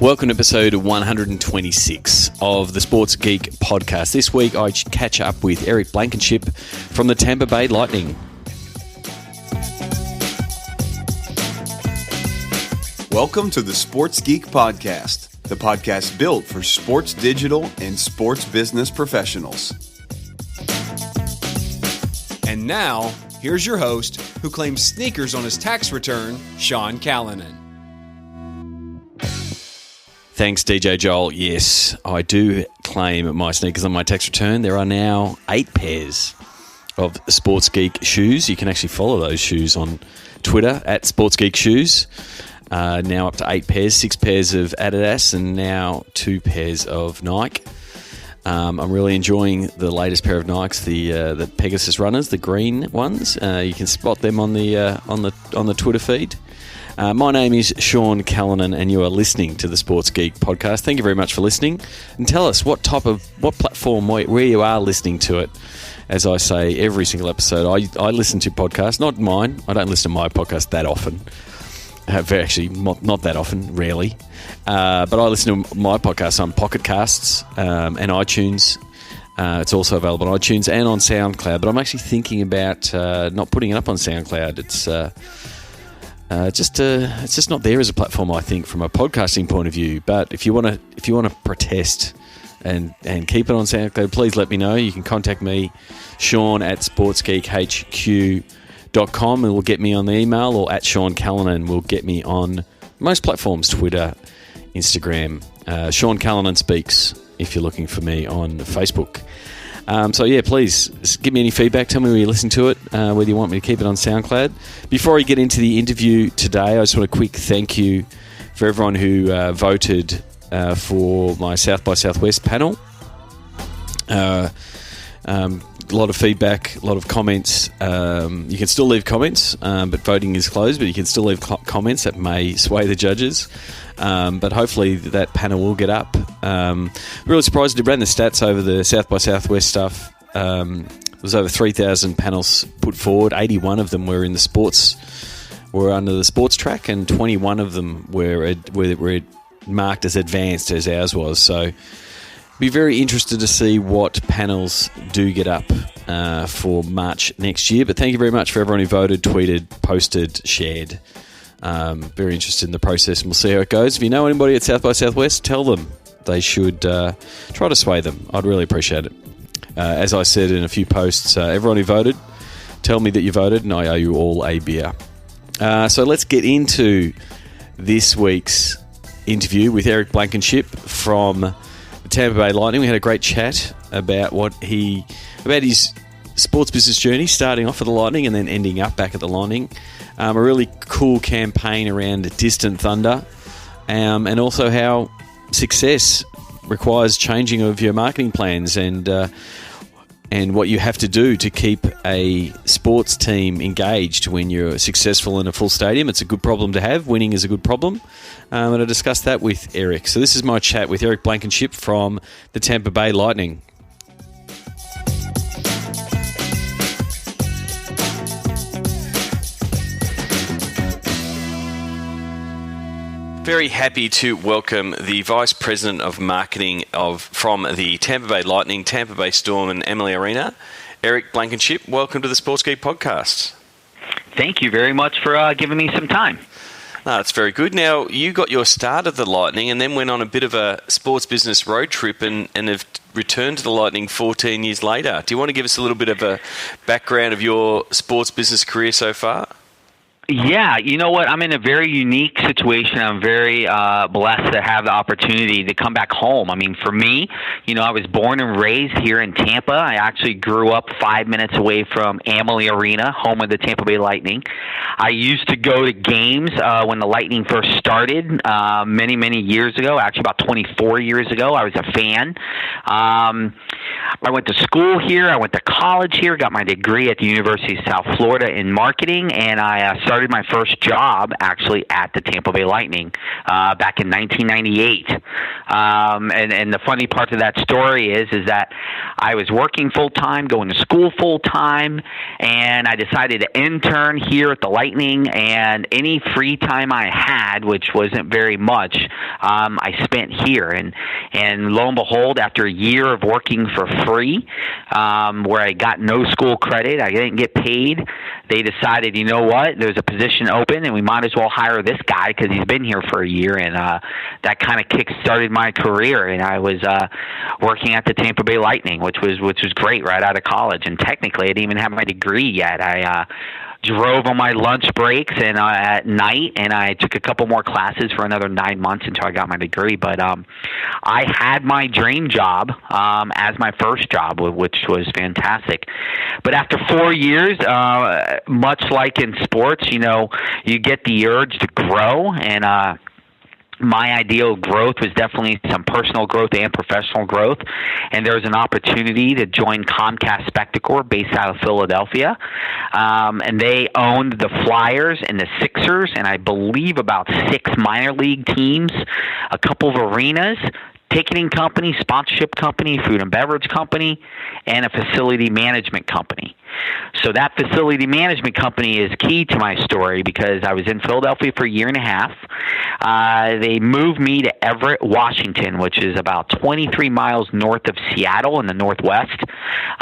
Welcome to episode 126 of the Sports Geek podcast. This week I catch up with Eric Blankenship from the Tampa Bay Lightning. Welcome to the Sports Geek podcast, the podcast built for sports digital and sports business professionals. And now, here's your host who claims sneakers on his tax return, Sean Callanan. Thanks, DJ Joel. Yes, I do claim my sneakers on my tax return. There are now 8 pairs of Sports Geek shoes. You can actually follow those shoes on Twitter at Sports Geek Shoes. Now up to 8 pairs, 6 pairs of Adidas and now 2 pairs of Nike. I'm really enjoying the latest pair of Nikes, the Pegasus runners, the green ones. You can spot them on the Twitter feed. My name is Sean Callanan, and you are listening to the Sports Geek podcast. Thank you very much for listening, and tell us what platform, where you are listening to it. As I say every single episode, I listen to podcasts, not mine. I don't listen to my podcast that often. Actually, not that often, rarely. But I listen to my podcast on Pocket Casts and iTunes. It's also available on iTunes and on SoundCloud. But I'm actually thinking about not putting it up on SoundCloud. It's just not there as a platform, I think, from a podcasting point of view. But if you want to protest and keep it on SoundCloud, please let me know. You can contact me, Sean at sportsgeekhq.com, and will get me on the email, or at Sean Callanan will get me on most platforms, Twitter, Instagram. Sean Callanan Speaks if you're looking for me on Facebook. Please give me any feedback. Tell me where you listen to it, whether you want me to keep it on SoundCloud. Before I get into the interview today, I just want a quick thank you for everyone who voted for my South by Southwest panel. A lot of feedback, a lot of comments. You can still leave comments, but voting is closed, but you can still leave comments that may sway the judges. But hopefully that panel will get up. Really surprised. I ran the stats over the South by Southwest stuff. There was over 3,000 panels put forward. 81 of them were under the sports track, and 21 of them were marked as advanced, as ours was. So be very interested to see what panels do get up for March next year. But thank you very much for everyone who voted, tweeted, posted, shared. Very interested in the process, and we'll see how it goes. If you know anybody at South by Southwest, tell them they should try to sway them. I'd really appreciate it. As I said in a few posts, everyone who voted, tell me that you voted, and I owe you all a beer. So let's get into this week's interview with Eric Blankenship from the Tampa Bay Lightning. We had a great chat about his sports business journey, starting off at the Lightning and then ending up back at the Lightning. A really cool campaign around Distant Thunder, and also how success requires changing of your marketing plans and what you have to do to keep a sports team engaged when you're successful in a full stadium. It's a good problem to have. Winning is a good problem. And I discussed that with Eric. So this is my chat with Eric Blankenship from the Tampa Bay Lightning. Very happy to welcome the Vice President of Marketing from the Tampa Bay Lightning, Tampa Bay Storm and Emily Arena, Eric Blankenship. Welcome to the Sports Geek podcast. Thank you very much for giving me some time. That's very good. Now, you got your start at the Lightning and then went on a bit of a sports business road trip and have returned to the Lightning 14 years later. Do you want to give us a little bit of a background of your sports business career so far? Yeah, you know what? I'm in a very unique situation. I'm very blessed to have the opportunity to come back home. I mean, for me, I was born and raised here in Tampa. I actually grew up 5 minutes away from Amalie Arena, home of the Tampa Bay Lightning. I used to go to games when the Lightning first started many, many years ago, actually about 24 years ago. I was a fan. I went to school here. I went to college here, got my degree at the University of South Florida in marketing, and I started started my first job actually at the Tampa Bay Lightning back in 1998. And the funny part of that story is that I was working full-time, going to school full-time, and I decided to intern here at the Lightning, and any free time I had, which wasn't very much, I spent here. And lo and behold, after a year of working for free, where I got no school credit, I didn't get paid, they decided, you know what, there's a position open, and we might as well hire this guy because he's been here for a year, and that kind of kick-started my career, and I was working at the Tampa Bay Lightning, which was great right out of college, and technically I didn't even have my degree yet. I drove on my lunch breaks and at night, and I took a couple more classes for another 9 months until I got my degree. But I had my dream job as my first job, which was fantastic. But after 4 years, much like in sports, you get the urge to grow, and my ideal growth was definitely some personal growth and professional growth, and there was an opportunity to join Comcast Spectacor based out of Philadelphia, and they owned the Flyers and the Sixers, and I believe about 6 minor league teams, a couple of arenas, ticketing company, sponsorship company, food and beverage company, and a facility management company. So that facility management company is key to my story because I was in Philadelphia for a year and a half. They moved me to Everett, Washington, which is about 23 miles north of Seattle in the Northwest.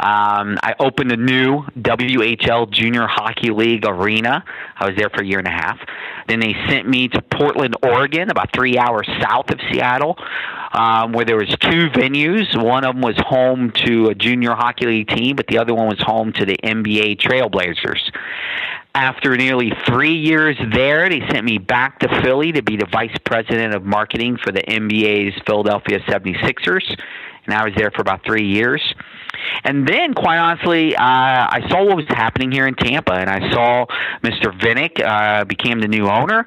I opened a new WHL Junior Hockey League arena. I was there for a year and a half. Then they sent me to Portland, Oregon, about 3 hours south of Seattle, where there was 2 venues. One of them was home to a junior hockey league team, but the other one was home to the NBA Trailblazers. After nearly 3 years there, they sent me back to Philly to be the vice president of marketing for the NBA's Philadelphia 76ers, and I was there for about 3 years. And then, quite honestly, I saw what was happening here in Tampa, and I saw Mr. Vinnick became the new owner.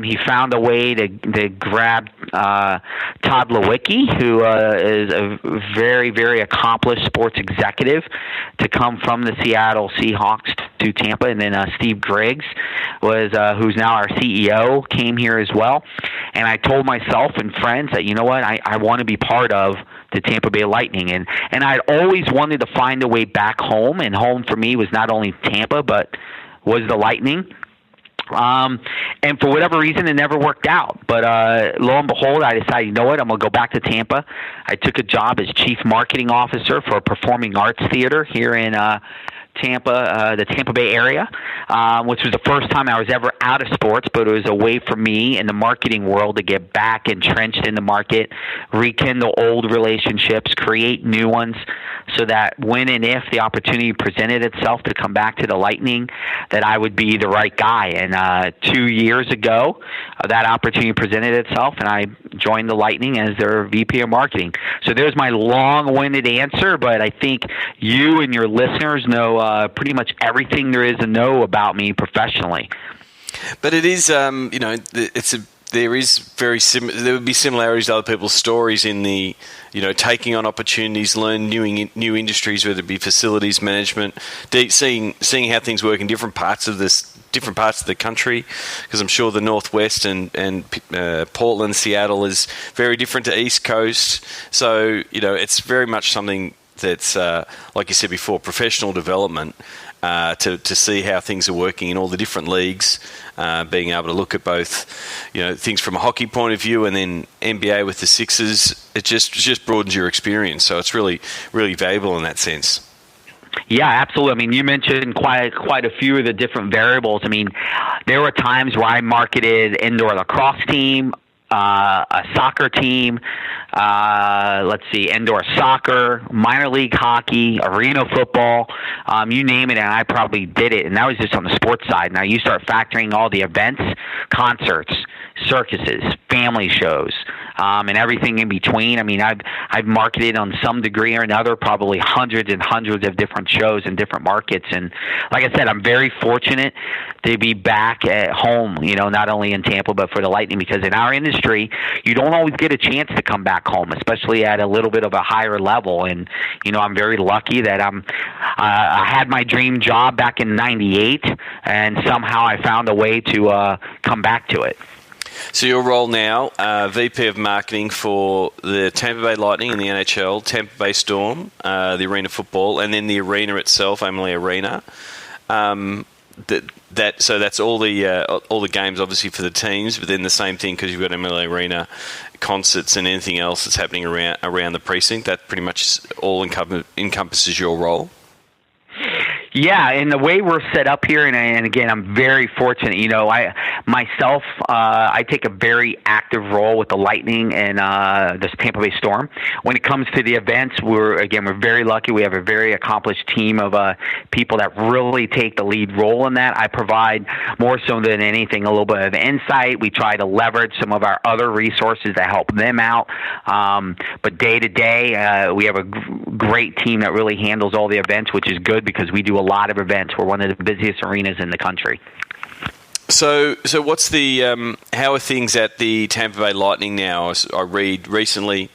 He found a way to grab Todd Lewicki, who is a very, very accomplished sports executive, to come from the Seattle Seahawks to Tampa. And then Steve Griggs, who's now our CEO, came here as well. And I told myself and friends that, you know what, I want to be part of the Tampa Bay Lightning, and I'd always wanted to find a way back home, and home for me was not only Tampa but was the Lightning. And for whatever reason, it never worked out. But lo and behold, I decided, you know what, I'm going to go back to Tampa. I took a job as chief marketing officer for a performing arts theater here in Tampa, the Tampa Bay area, which was the first time I was ever out of sports, but it was a way for me in the marketing world to get back entrenched in the market, rekindle old relationships, create new ones, so that when and if the opportunity presented itself to come back to the Lightning, that I would be the right guy. And 2 years ago, that opportunity presented itself, and I joined the Lightning as their VP of marketing. So there's my long-winded answer, but I think you and your listeners know pretty much everything there is to know about me professionally. But it is, there is there would be similarities to other people's stories in the, taking on opportunities, learn new industries, whether it be facilities management, seeing how things work in different parts of the country, because I'm sure the Northwest and Portland, Seattle is very different to East Coast. So, it's very much something that's, like you said before, professional development, to see how things are working in all the different leagues, being able to look at both, things from a hockey point of view, and then NBA with the Sixers. It just broadens your experience. So it's really, really valuable in that sense. Yeah, absolutely. I mean, you mentioned quite a few of the different variables. I mean, there were times where I marketed indoor lacrosse team, a soccer team, indoor soccer, minor league hockey, arena football, you name it, and I probably did it. And that was just on the sports side. Now you start factoring all the events, concerts, circuses, family shows, and everything in between. I mean, I've marketed on some degree or another, probably hundreds and hundreds of different shows in different markets. And like I said, I'm very fortunate to be back at home, not only in Tampa, but for the Lightning, because in our industry, you don't always get a chance to come back home, especially at a little bit of a higher level. And, I'm very lucky that I had my dream job back in '98, and somehow I found a way to come back to it. So your role now, VP of Marketing for the Tampa Bay Lightning in the NHL, Tampa Bay Storm, the Arena Football, and then the arena itself, Amalie Arena. So that's all the games, obviously, for the teams, but then the same thing because you've got Amalie Arena, concerts, and anything else that's happening around the precinct. That pretty much all encompasses your role. Yeah, and the way we're set up here, and again, I'm very fortunate. I take a very active role with the Lightning and the Tampa Bay Storm. When it comes to the events, we're very lucky. We have a very accomplished team of people that really take the lead role in that. I provide more so than anything a little bit of insight. We try to leverage some of our other resources to help them out. But day to day, we have a great team that really handles all the events, which is good because we do a lot of events. We're one of the busiest arenas in the country. So what's how are things at the Tampa Bay Lightning now? I read recently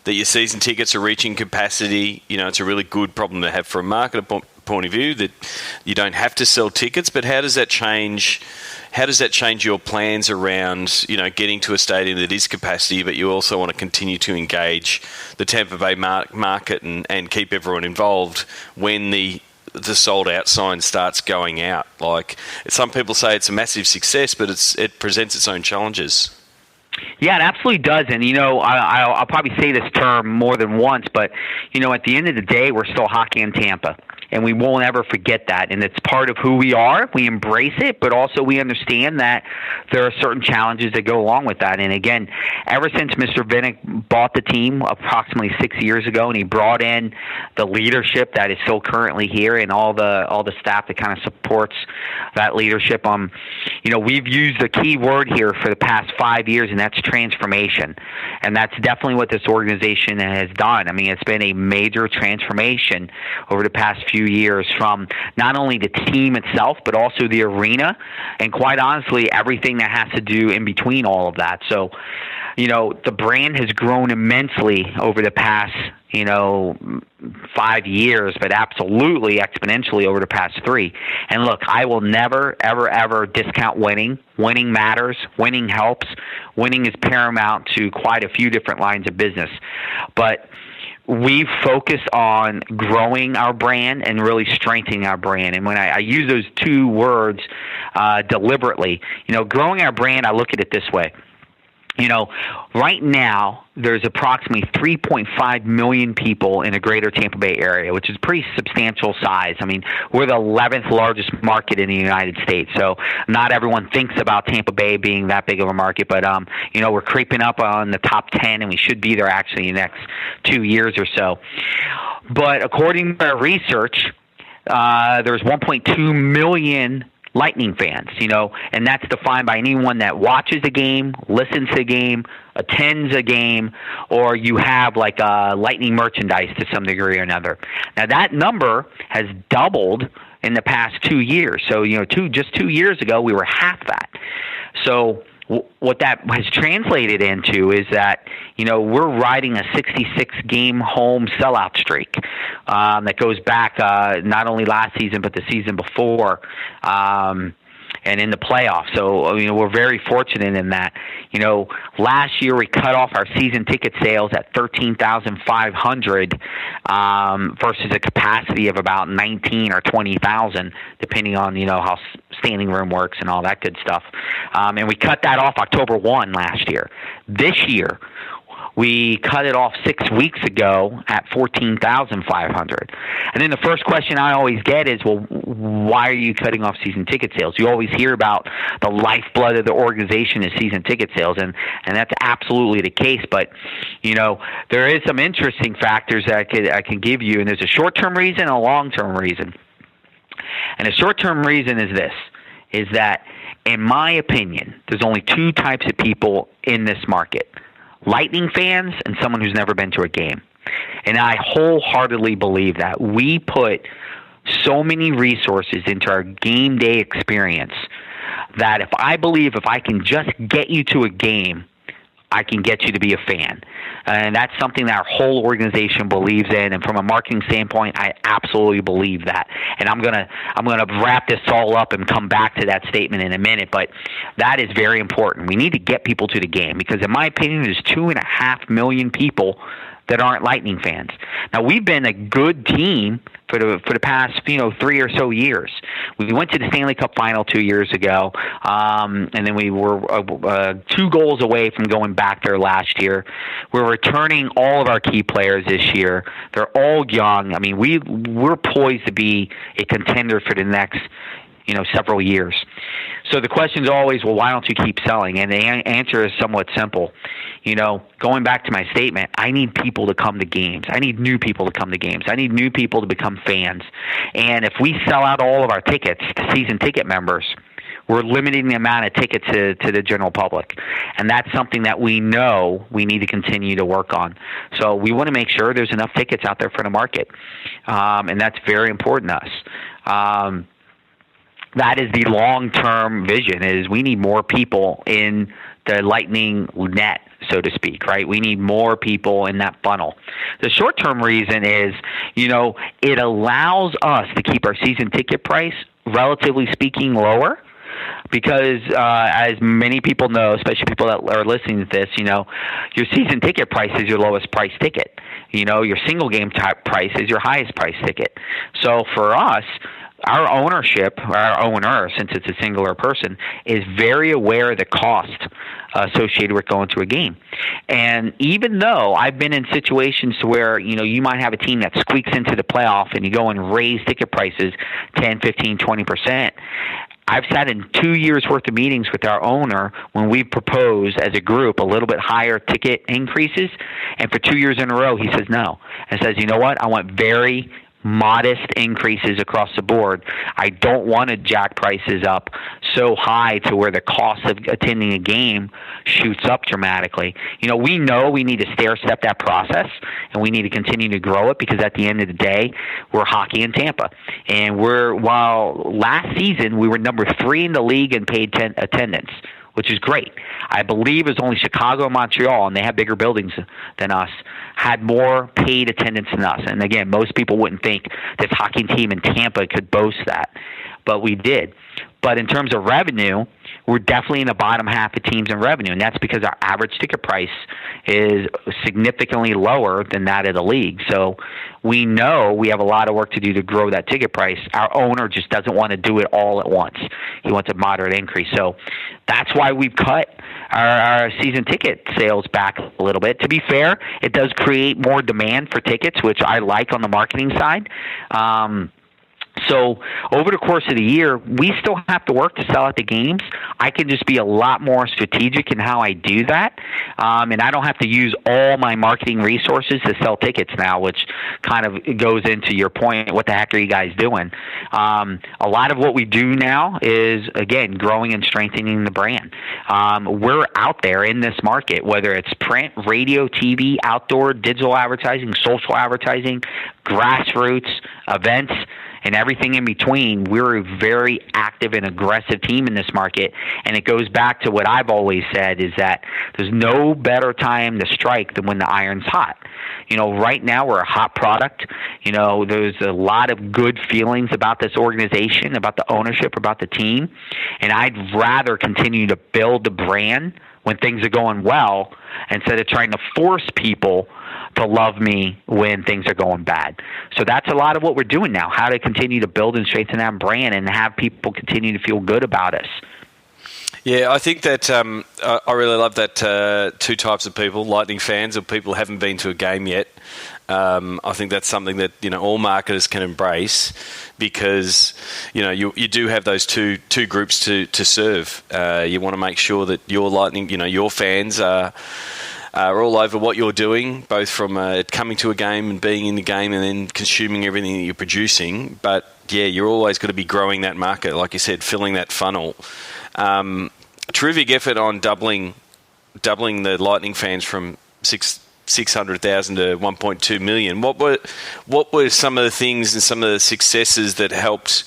that your season tickets are reaching capacity. It's a really good problem to have from a marketer point of view that you don't have to sell tickets, but how does that change your plans around, getting to a stadium that is capacity, but you also want to continue to engage the Tampa Bay market and keep everyone involved when the sold-out sign starts going out? Like, some people say it's a massive success, but it presents its own challenges. Yeah, it absolutely does. And, I'll probably say this term more than once, but, at the end of the day, we're still hockey in Tampa. And we won't ever forget that. And it's part of who we are. We embrace it, but also we understand that there are certain challenges that go along with that. And again, ever since Mr. Vinnick bought the team approximately 6 years ago, and he brought in the leadership that is still currently here and all the staff that kind of supports that leadership, we've used the key word here for the past 5 years, and that's transformation. And that's definitely what this organization has done. I mean, it's been a major transformation over the past few years, from not only the team itself, but also the arena, and quite honestly, everything that has to do in between all of that. So, the brand has grown immensely over the past, 5 years, but absolutely exponentially over the past 3. And look, I will never, ever, ever discount winning. Winning matters. Winning helps. Winning is paramount to quite a few different lines of business. But we've focused on growing our brand and really strengthening our brand. And when I use those two words deliberately, growing our brand, I look at it this way. Right now, there's approximately 3.5 million people in the greater Tampa Bay area, which is a pretty substantial size. I mean, we're the 11th largest market in the United States, so not everyone thinks about Tampa Bay being that big of a market, but, we're creeping up on the top 10, and we should be there actually in the next 2 years or so. But according to our research, there's 1.2 million Lightning fans, and that's defined by anyone that watches a game, listens to a game, attends a game, or you have like Lightning merchandise to some degree or another. Now that number has doubled in the past 2 years. So, just 2 years ago, we were half that. So what that has translated into is that, we're riding a 66-game home sellout streak that goes back not only last season but the season before and in the playoffs. So, we're very fortunate in that. Last year we cut off our season ticket sales at 13,500 versus a capacity of about 19 or 20,000, depending on, how standing room works and all that good stuff. And we cut that off October 1 last year. This year, we cut it off 6 weeks ago at 14,500. And then the first question I always get is, well, why are you cutting off season ticket sales? You always hear about the lifeblood of the organization is season ticket sales, and that's absolutely the case. But, there is some interesting factors that I can give you, and there's a short-term reason and a long-term reason. And the short-term reason is this, is that, in my opinion, there's only two types of people in this market. Lightning fans and someone who's never been to a game. And I wholeheartedly believe that. We put so many resources into our game day experience that if I can just get you to a game, I can get you to be a fan. And that's something that our whole organization believes in. And from a marketing standpoint, I absolutely believe that. And I'm gonna wrap this all up and come back to that statement in a minute. But that is very important. We need to get people to the game because, in my opinion, there's 2.5 million people that aren't Lightning fans. Now, we've been a good team for the past 3 or so years. We went to the Stanley Cup Final 2 years ago, and then we were 2 goals away from going back there last year. We're returning all of our key players this year. They're all young. I mean, we're poised to be a contender for the next several years. So the question is always, well, why don't you keep selling? And the answer is somewhat simple. Going back to my statement, I need people to come to games. I need new people to come to games. I need new people to become fans. And if we sell out all of our tickets to season ticket members, we're limiting the amount of tickets to the general public. And that's something that we know we need to continue to work on. So we want to make sure there's enough tickets out there for the market. And that's very important to us. That is the long-term vision, is we need more people in the Lightning net, so to speak, right? We need more people in that funnel. The short-term reason is, it allows us to keep our season ticket price, relatively speaking, lower. Because as many people know, especially people that are listening to this, your season ticket price is your lowest price ticket. Your single game type price is your highest price ticket. So for us, our ownership, our owner, since it's a singular person, is very aware of the cost associated with going to a game. And even though I've been in situations where, you might have a team that squeaks into the playoff and you go and raise ticket prices 10, 15, 20%, I've sat in 2 years' worth of meetings with our owner when we propose as a group a little bit higher ticket increases, and for 2 years in a row he says no. And says, you know what, I want very modest increases across the board. I don't want to jack prices up so high to where the cost of attending a game shoots up dramatically. We know we need to stair-step that process, and we need to continue to grow it because at the end of the day, we're hockey in Tampa. And while last season we were number 3 in the league in paid attendance, which is great. I believe it was only Chicago and Montreal, and they have bigger buildings than us, had more paid attendance than us. And again, most people wouldn't think this hockey team in Tampa could boast that, but we did. But in terms of revenue, we're definitely in the bottom half of teams in revenue, and that's because our average ticket price is significantly lower than that of the league. So we know we have a lot of work to do to grow that ticket price. Our owner just doesn't want to do it all at once. He wants a moderate increase. So that's why we've cut our season ticket sales back a little bit. To be fair, it does create more demand for tickets, which I like on the marketing side. So over the course of the year, we still have to work to sell out the games. I can just be a lot more strategic in how I do that. And I don't have to use all my marketing resources to sell tickets now, which kind of goes into your point, what the heck are you guys doing? A lot of what we do now is, again, growing and strengthening the brand. We're out there in this market, whether it's print, radio, TV, outdoor, digital advertising, social advertising, grassroots, events, and everything in between. We're a very active and aggressive team in this market, and it goes back to what I've always said, is that there's no better time to strike than when the iron's hot. Right now we're a hot product. There's a lot of good feelings about this organization, about the ownership, about the team, and I'd rather continue to build the brand when things are going well instead of trying to force people to love me when things are going bad. So that's a lot of what we're doing now, how to continue to build and strengthen that brand and have people continue to feel good about us. Yeah, I think that I really love that 2 types of people, Lightning fans or people who haven't been to a game yet. I think that's something that all marketers can embrace because you do have those two groups to serve. You want to make sure that your Lightning, your fans are all over what you're doing, both from coming to a game and being in the game and then consuming everything that you're producing. But yeah, you're always got to be growing that market, like you said, filling that funnel. Terrific effort on doubling doubling the Lightning fans from 600,000 to 1.2 million. What were some of the things and some of the successes that helped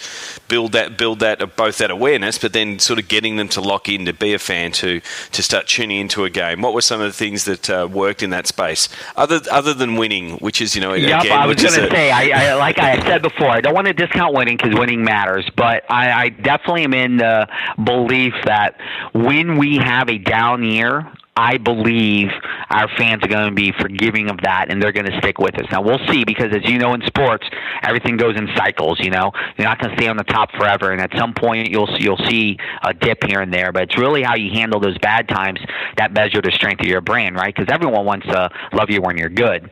build that both that awareness, but then sort of getting them to lock in to be a fan, to start tuning into a game? What were some of the things that worked in that space, other than winning, which is, I was going to say, I like I said before, I don't want to discount winning because winning matters, but I definitely am in the belief that when we have a down year, I believe our fans are going to be forgiving of that, and they're going to stick with us. Now, we'll see, because as you know, in sports, everything goes in cycles. You're not going to stay on the top forever, and at some point you'll see a dip here and there. But it's really how you handle those bad times that measure the strength of your brand, right? Because everyone wants to love you when you're good.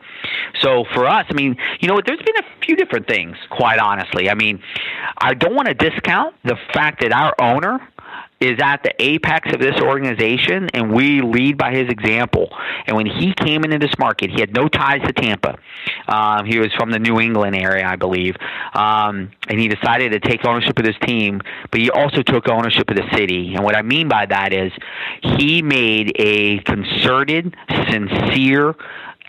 So for us, there's been a few different things, quite honestly. I don't want to discount the fact that our owner is at the apex of this organization, and we lead by his example. And when he came into this market, he had no ties to Tampa. He was from the New England area, I believe. And he decided to take ownership of this team, but he also took ownership of the city. And what I mean by that is he made a concerted, sincere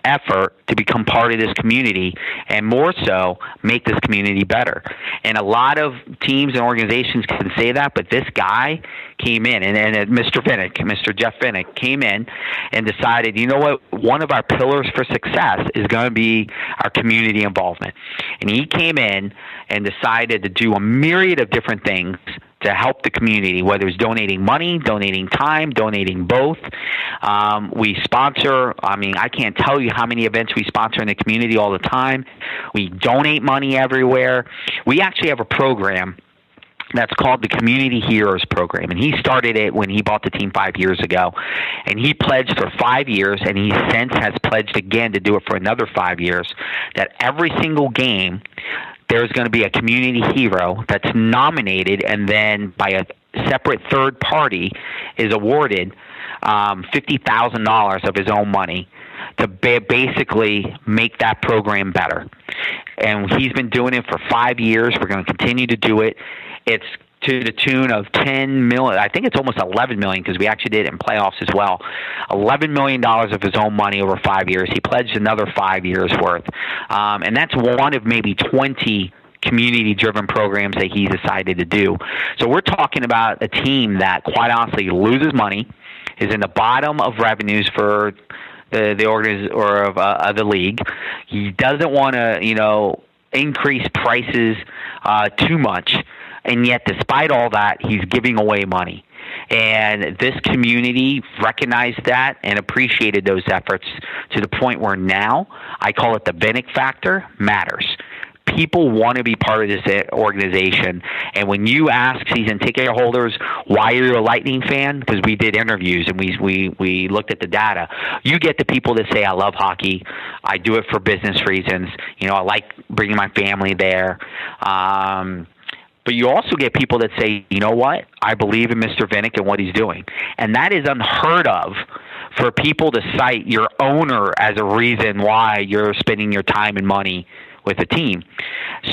effort to become part of this community, and more so make this community better. And a lot of teams and organizations can say that, but this guy came in, and Mr. Jeff Vinnick came in and decided, you know what, one of our pillars for success is going to be our community involvement. And he came in and decided to do a myriad of different things to help the community, whether it's donating money, donating time, donating both. We sponsor, I can't tell you how many events we sponsor in the community all the time. We donate money everywhere. We actually have a program that's called the Community Heroes Program, and he started it when he bought the team 5 years ago, and he pledged for 5 years, and he since has pledged again to do it for another 5 years, that every single game there's going to be a community hero that's nominated, and then by a separate third party is awarded $50,000 of his own money to basically make that program better. And he's been doing it for 5 years. We're going to continue to do it. It's to the tune of $10 million. I think it's almost $11 million, because we actually did it in playoffs as well. $11 million of his own money over 5 years. He pledged another 5 years worth. And that's one of maybe 20 community-driven programs that he decided to do. So we're talking about a team that, quite honestly, loses money, is in the bottom of revenues for the organization or of the league. He doesn't want to, increase prices too much. And yet, despite all that, he's giving away money. And this community recognized that and appreciated those efforts to the point where now, I call it the Vinnick factor, matters. People want to be part of this organization. And when you ask season ticket holders, why are you a Lightning fan? Because we did interviews and we looked at the data. You get the people that say, I love hockey. I do it for business reasons. I like bringing my family there. But you also get people that say, you know what, I believe in Mr. Vinnick and what he's doing. And that is unheard of for people to cite your owner as a reason why you're spending your time and money with a team.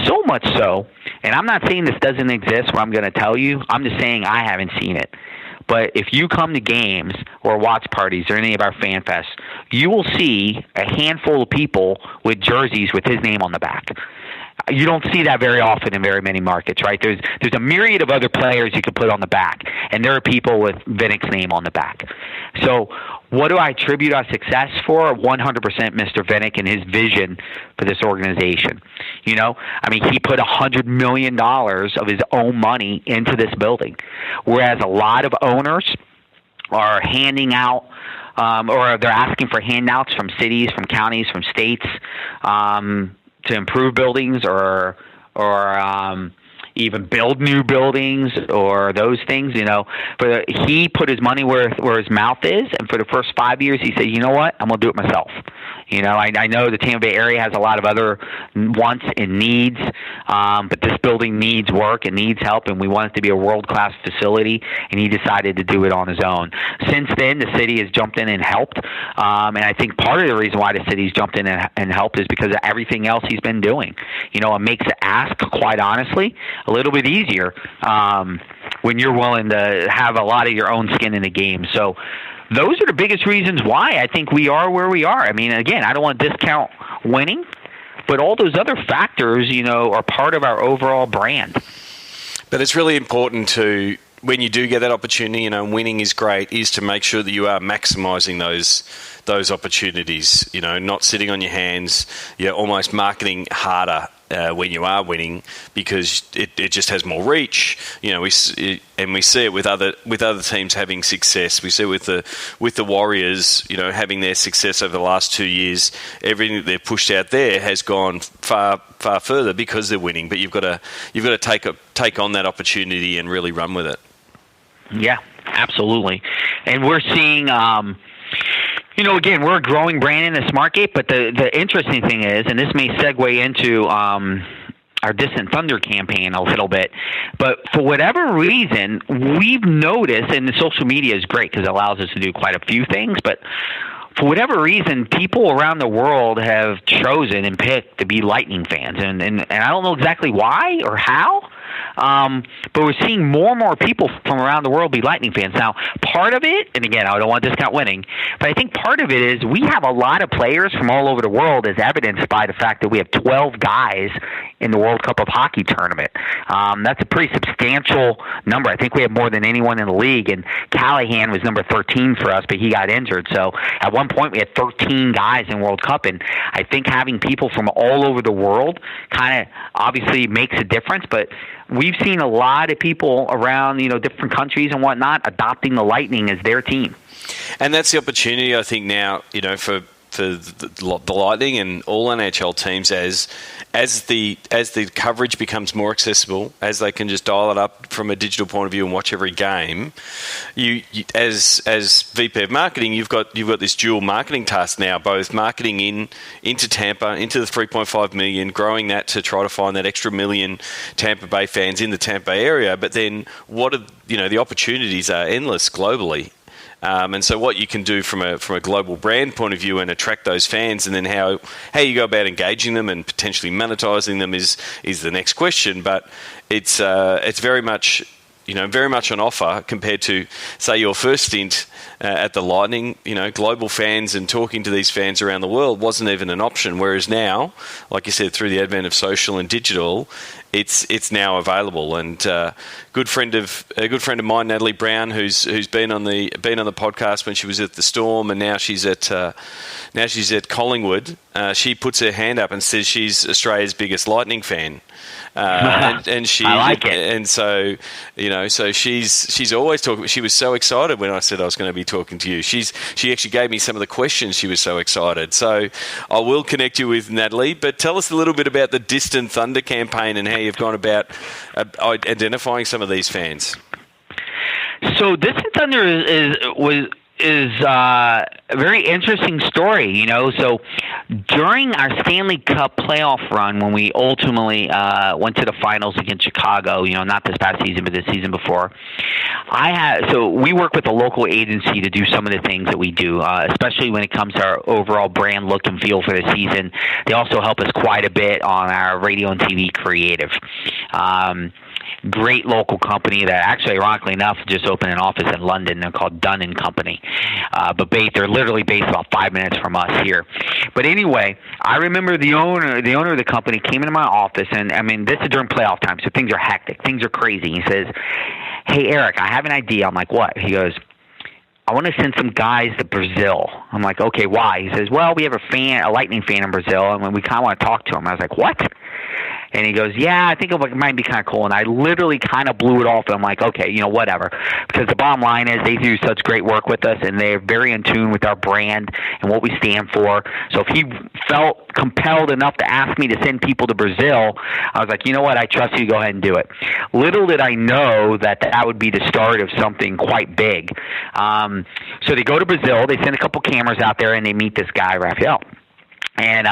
So much so, and I'm not saying this doesn't exist where I'm going to tell you, I'm just saying I haven't seen it. But if you come to games or watch parties or any of our fan fests, you will see a handful of people with jerseys with his name on the back. You don't see that very often in very many markets, right? There's a myriad of other players you can put on the back, and there are people with Vinnick's name on the back. So what do I attribute our success for? 100% Mr. Vinnick and his vision for this organization. He put $100 million of his own money into this building, whereas a lot of owners are handing out or they're asking for handouts from cities, from counties, from states, to improve buildings or even build new buildings or those things, But he put his money where his mouth is, and for the first 5 years he said, you know what, I'm going to do it myself. I know the Tampa Bay area has a lot of other wants and needs, but this building needs work and needs help, and we want it to be a world-class facility, and he decided to do it on his own. Since then, the city has jumped in and helped, and I think part of the reason why the city's jumped in and helped is because of everything else he's been doing. It makes the ask, quite honestly, a little bit easier when you're willing to have a lot of your own skin in the game. So those are the biggest reasons why I think we are where we are. I mean, again, I don't want to discount winning, but all those other factors, are part of our overall brand. But it's really important to, when you do get that opportunity, winning is great, is to make sure that you are maximising those opportunities, not sitting on your hands, almost marketing harder when you are winning, because it just has more reach. We see it with other teams having success. We see it with the Warriors, having their success over the last 2 years. Everything that they've pushed out there has gone far further because they're winning. But you've got to take on that opportunity and really run with it. Yeah, absolutely. And we're seeing. Again, we're a growing brand in this market, but the interesting thing is, and this may segue into our Distant Thunder campaign a little bit, but for whatever reason, we've noticed, and the social media is great because it allows us to do quite a few things, but for whatever reason, people around the world have chosen and picked to be Lightning fans, and I don't know exactly why or how. But we're seeing more and more people from around the world be Lightning fans. Now, part of it, and again, I don't want to discount winning, but I think part of it is we have a lot of players from all over the world, as evidenced by the fact that we have 12 guys in the World Cup of Hockey tournament. That's a pretty substantial number. I think we have more than anyone in the league, and Callahan was number 13 for us, but he got injured. So at one point, we had 13 guys in World Cup, and I think having people from all over the world kind of obviously makes a difference, but we've seen a lot of people around, different countries and whatnot adopting the Lightning as their team. And that's the opportunity, I think, now, for the Lightning and all NHL teams as the coverage becomes more accessible, as they can just dial it up from a digital point of view and watch every game. You as VP of marketing, you've got this dual marketing task now, both marketing into Tampa, into the 3.5 million, growing that to try to find that extra million Tampa Bay fans in the Tampa Bay area. But then the opportunities are endless globally. And so what you can do from a global brand point of view and attract those fans, and then how you go about engaging them and potentially monetizing them is the next question. But it's very much on offer compared to, say, your first stint at the Lightning. Global fans and talking to these fans around the world wasn't even an option. Whereas now, like you said, through the advent of social and digital, it's now available. And a good friend of mine, Natalie Brown, who's been on the podcast when she was at the Storm, and now she's at Collingwood. She puts her hand up and says she's Australia's biggest Lightning fan. And she, I like it. And so, so she's always talking. She was so excited when I said I was going to be talking to you. She actually gave me some of the questions. She was so excited. So I will connect you with Natalie, but tell us a little bit about the Distant Thunder campaign and how you've gone about identifying some of these fans. So Distant Thunder is a very interesting story, So during our Stanley Cup playoff run, when we ultimately went to the finals against Chicago, not this past season, but the season before, so we work with a local agency to do some of the things that we do, especially when it comes to our overall brand look and feel for the season. They also help us quite a bit on our radio and TV creative. Great local company that actually, ironically enough, just opened an office in London. They're called Dunn & Company. But they're literally based about 5 minutes from us here. But anyway, I remember the owner of the company came into my office, and this is during playoff time, so things are hectic. Things are crazy. He says, "Hey, Eric, I have an idea." I'm like, "What?" He goes, "I want to send some guys to Brazil." I'm like, "Okay, why?" He says, "Well, we have a Lightning fan in Brazil, and we kind of want to talk to him." I was like, "What?" And he goes, "Yeah, I think it might be kind of cool." And I literally kind of blew it off. And I'm like, okay, whatever. Because the bottom line is they do such great work with us, and they're very in tune with our brand and what we stand for. So if he felt compelled enough to ask me to send people to Brazil, I was like, you know what, I trust you, go ahead and do it. Little did I know that would be the start of something quite big. So they go to Brazil, they send a couple cameras out there, and they meet this guy, Raphael. And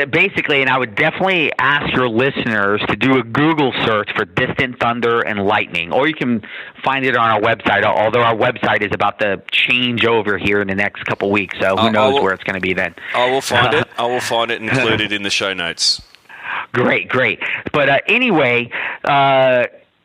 basically, and I would definitely ask your listeners to do a Google search for Distant Thunder and Lightning, or you can find it on our website, although our website is about to change over here in the next couple weeks, so who knows where it's going to be then. I will find it. I will find it and include it in the show notes. Great. But anyway,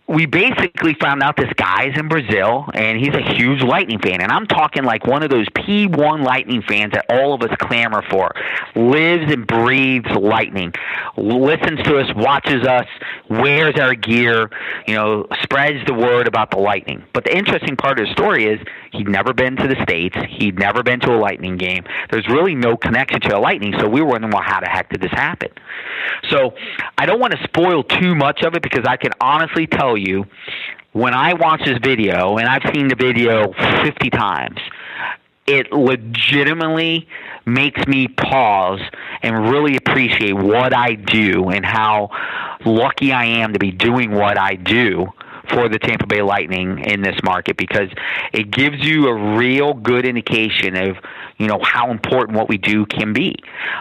we basically found out this guy's in Brazil, and he's a huge Lightning fan. And I'm talking like one of those P1 Lightning fans that all of us clamor for. Lives and breathes Lightning. Listens to us, watches us, wears our gear, spreads the word about the Lightning. But the interesting part of the story is he'd never been to the States. He'd never been to a Lightning game. There's really no connection to a Lightning, so we were wondering, well, how the heck did this happen? So I don't want to spoil too much of it, because I can honestly tell you, when I watch this video, and I've seen the video 50 times, it legitimately makes me pause and really appreciate what I do and how lucky I am to be doing what I do for the Tampa Bay Lightning in this market, because it gives you a real good indication of how important what we do can be.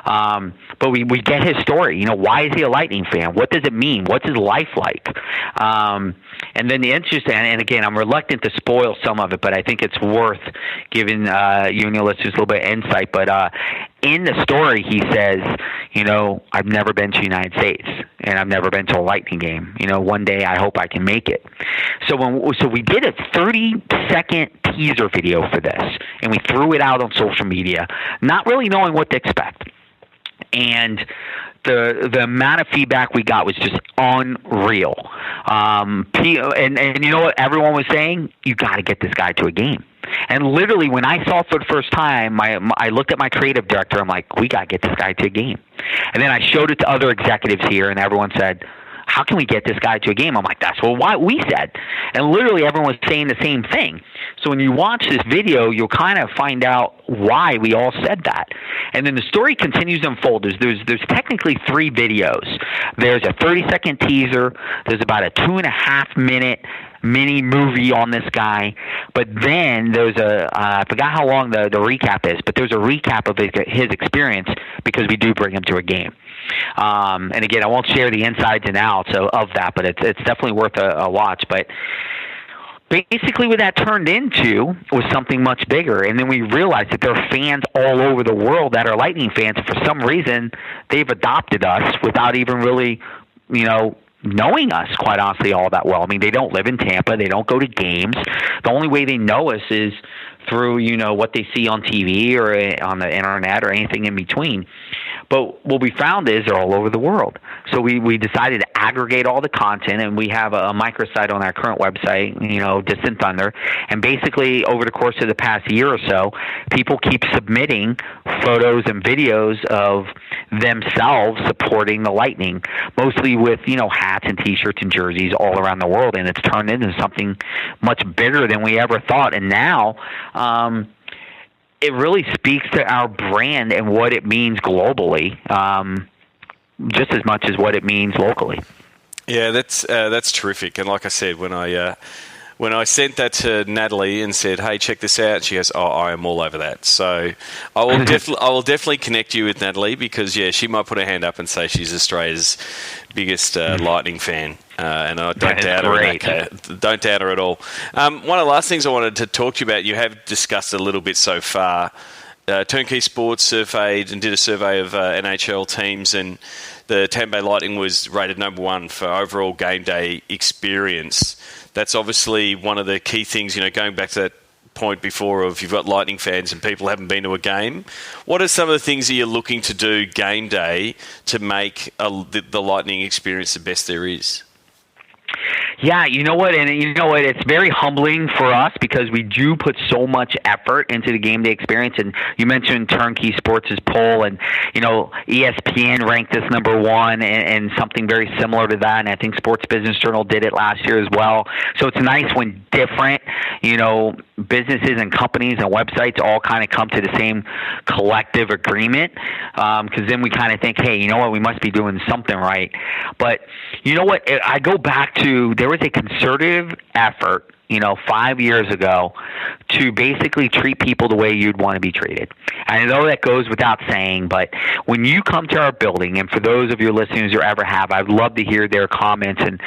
But we get his story. Why is he a Lightning fan? What does it mean? What's his life like? And then the interesting, and again, I'm reluctant to spoil some of it, but I think it's worth giving you and your listeners a little bit of insight. But in the story, he says, I've never been to the United States, and I've never been to a Lightning game. One day I hope I can make it. So we did a 30-second teaser video for this, and we threw it out on social media, not really knowing what to expect. And the amount of feedback we got was just unreal. And you know what everyone was saying? You got to get this guy to a game. And literally, when I saw it for the first time, I looked at my creative director. I'm like, we got to get this guy to a game. And then I showed it to other executives here, and everyone said, how can we get this guy to a game? I'm like, that's what we said. And literally everyone was saying the same thing. So when you watch this video, you'll kind of find out why we all said that. And then the story continues to unfold. There's technically 3 videos. There's a 30-second teaser. There's about a 2.5-minute mini movie on this guy. But then there's I forgot how long the recap is, but there's a recap of his experience, because we do bring him to a game. And again, I won't share the insides and outs of that, but it's definitely worth a watch. But basically what that turned into was something much bigger. And then we realized that there are fans all over the world that are Lightning fans. And for some reason, they've adopted us without even really, knowing us, quite honestly, all that well. I mean, they don't live in Tampa. They don't go to games. The only way they know us is through, what they see on TV or on the internet or anything in between. But what we found is they're all over the world. So we decided to aggregate all the content, and we have a microsite on our current website, Distant Thunder. And basically, over the course of the past year or so, people keep submitting photos and videos of themselves supporting the Lightning, mostly with, hats and T-shirts and jerseys all around the world. And it's turned into something much bigger than we ever thought. And now it really speaks to our brand and what it means globally, just as much as what it means locally. Yeah, that's terrific. And like I said, when I sent that to Natalie and said, "Hey, check this out," she goes, "Oh, I am all over that." So I will definitely connect you with Natalie, because she might put her hand up and say she's Australia's biggest Lightning fan, and I don't doubt her. Don't doubt her at all. One of the last things I wanted to talk to you about, you have discussed a little bit so far. Turnkey Sports surveyed and did a survey of NHL teams, and the Tampa Bay Lightning was rated number 1 for overall game day experience. That's obviously one of the key things, going back to that point before of you've got Lightning fans and people haven't been to a game. What are some of the things that you're looking to do game day to make the Lightning experience the best there is? Yeah, you know what? It's very humbling for us, because we do put so much effort into the game day experience. And you mentioned Turnkey Sports' poll, and ESPN ranked us number 1, and something very similar to that. And I think Sports Business Journal did it last year as well. So it's nice when different, businesses and companies and websites all kind of come to the same collective agreement, because then we kind of think, hey, you know what, we must be doing something right. But you know what, I go back to, there was a concerted effort 5 years ago to basically treat people the way you'd want to be treated. I know that goes without saying, but when you come to our building, and for those of your listeners who ever have, I'd love to hear their comments and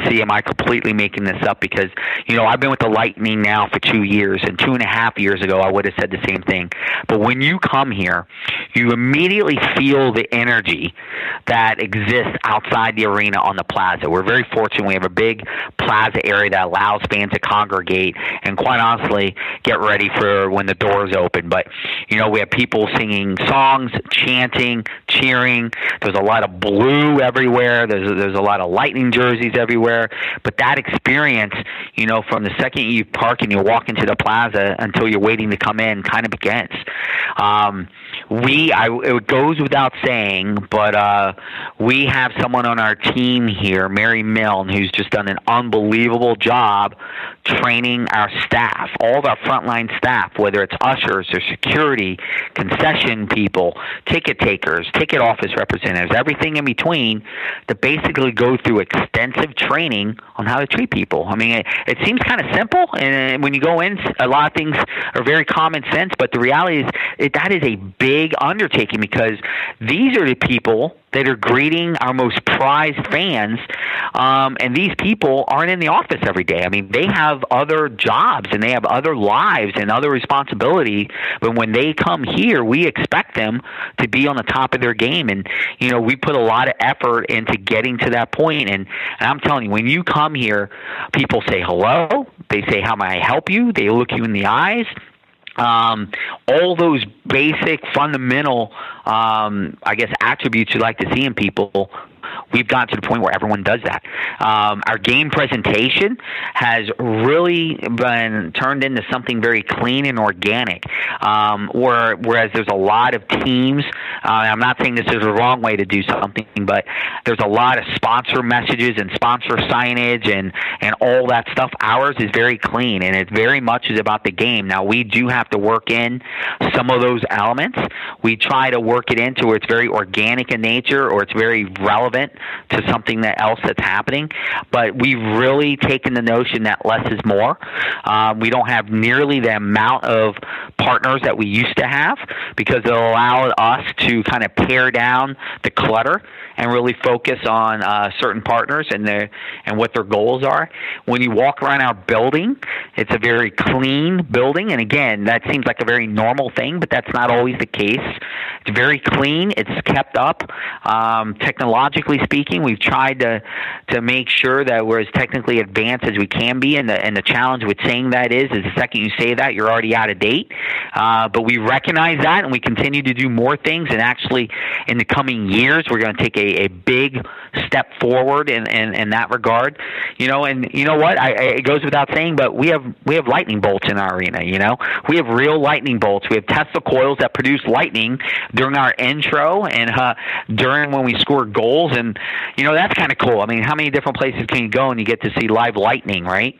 see, am I completely making this up? Because, I've been with the Lightning now for 2 years, and 2.5 years ago I would have said the same thing. But when you come here, you immediately feel the energy that exists outside the arena on the plaza. We're very fortunate. We have a big plaza area that allows fans to congregate and, quite honestly, get ready for when the doors open. But, we have people singing songs, chanting, cheering. There's a lot of blue everywhere. There's a lot of Lightning jerseys everywhere. But that experience, from the second you park and you walk into the plaza until you're waiting to come in, kind of begins. It goes without saying, but we have someone on our team here, Mary Milne, who's just done an unbelievable job training our staff, all of our frontline staff, whether it's ushers or security, concession people, ticket takers, ticket office representatives, everything in between, to basically go through extensive training on how to treat people. I mean, it seems kind of simple, and when you go in, a lot of things are very common sense, but the reality is that is a big undertaking, because these are the people that are greeting our most prized fans, and these people aren't in the office every day. I mean, they have other jobs and they have other lives and other responsibilities, but when they come here, we expect them to be on the top of their game, and we put a lot of effort into getting to that point, and I'm telling you, when you come here, people say hello, they say, how may I help you, they look you in the eyes. All those basic, fundamental, attributes you like to see in people, we've gotten to the point where everyone does that. Our game presentation has really been turned into something very clean and organic, whereas there's a lot of teams, I'm not saying this is the wrong way to do something, but there's a lot of sponsor messages and sponsor signage and all that stuff. Ours is very clean, and it very much is about the game. Now, we do have to work in some of those elements. We try to work it into where it's very organic in nature, or it's very relevant to something else that's happening, but we've really taken the notion that less is more. We don't have nearly the amount of partners that we used to have, because it allowed us to kind of pare down the clutter and really focus on certain partners and what their goals are. When you walk around our building, it's a very clean building, and again, that seems like a very normal thing, but that's not always the case. It's very clean. It's kept up. Technologically speaking, we've tried to make sure that we're as technically advanced as we can be, and the challenge with saying that is the second you say that, you're already out of date. But we recognize that, and we continue to do more things, and actually in the coming years, we're going to take a big step forward in that regard. And you know what? It goes without saying, but we have lightning bolts in our arena. We have real lightning bolts. We have Tesla coils that produce lightning during our intro and during when we score goals, and that's kind of cool. I mean, how many different places can you go and you get to see live lightning, right?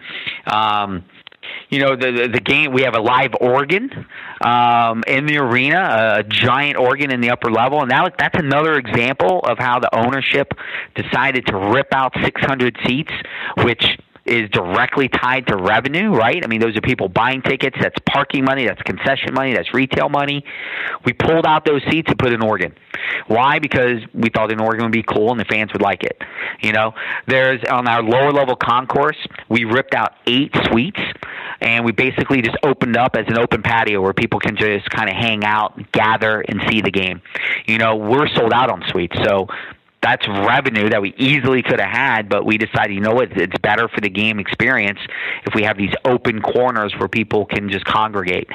The game, we have a live organ in the arena, a giant organ in the upper level, and that's another example of how the ownership decided to rip out 600 seats, which is directly tied to revenue, right? I mean, those are people buying tickets. That's parking money. That's concession money. That's retail money. We pulled out those seats and put an organ. Why? Because we thought an organ would be cool and the fans would like it. There's on our lower level concourse, we ripped out 8 suites, and we basically just opened up as an open patio where people can just kind of hang out, gather, and see the game. We're sold out on suites, so that's revenue that we easily could have had, but we decided, it's better for the game experience if we have these open corners where people can just congregate.